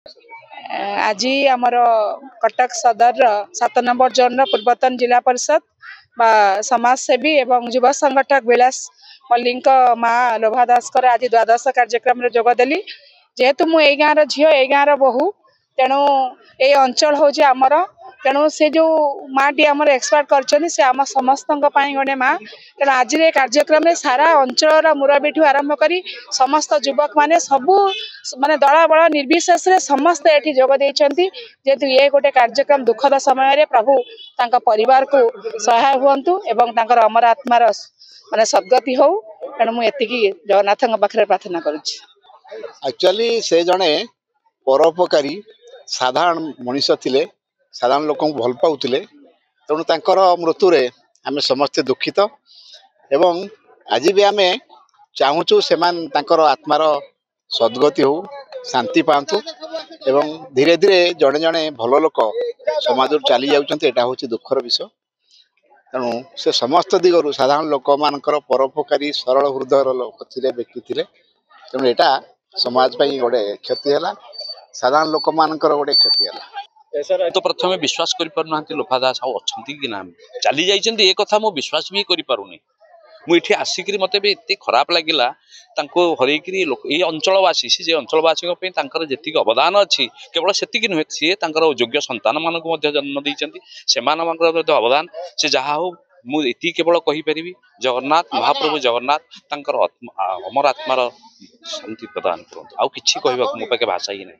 आज आमर कटक सदर 7 नंबर जोन पूर्वतन जिला परिषद समाजसेवी एवं युवा संगठक विलास मल्लिक माँ लोभा दास आज द्वादश कार्यक्रम जोगदेली जेहेतु मुझे गाँव झील ये गाँव बोहू तेणु ये अंचल हूँ आमर तेणु से जो माँ टी आम एक्सपर्ट कर समस्त गोटे माँ तेणु आज कार्यक्रम में सारा अंचल मुरबी ठू आरंभ कर समस्त युवक माने सबू माने दल बल निर्विशेष समस्त ये जोगदे जेहेतु ये गोटे कार्यक्रम दुखद समय प्रभु तांका परिवार को सहाय हुंतु एवं तांकर अमर आत्मार माने सद्गति हो तेणु मुझे जगन्नाथ पाखे प्रार्थना करुच्ची। एक्चुअली से जड़े परोपकारी साधारण मनीष थिले साधारण लोक भल पाउले तेणु तांकर मृत्यु रे आमे समस्ते दुखित एवं आज भी आमे चाहूचु से तांकर आत्मार सद्गति हो शांति पातु एवं धीरे धीरे जड़े जड़े भल लोक समाज चली जाता हूँ दुखर विषय तेणु से समस्त दिगरु साधारण लोक मानकर परोपकारी सरल हृदय लोक थे व्यक्ति थे तेणु यहाँ समाज गोटे क्षति है साधारण लोक मानकर गोटे क्षति है। तो प्रथम विश्वास करें लोभा दास अच्छा कि ना चली जाइए ये कथा मु विश्वास भी करें मुझे आसिक मत भी एत खराब लगे हरकरी ये अंचलवासी से अंचलवासी जी अवदान अच्छी केवल से नुहे सी योग्य संतान मानक जन्म देती से अवदान से जहाँ हो मुझे केवल कहीपरि जगन्नाथ महाप्रभु जगन्नाथ अमर आत्मार शांति प्रदान करूँ आउ कि मो पाखे भाषा ही नहीं।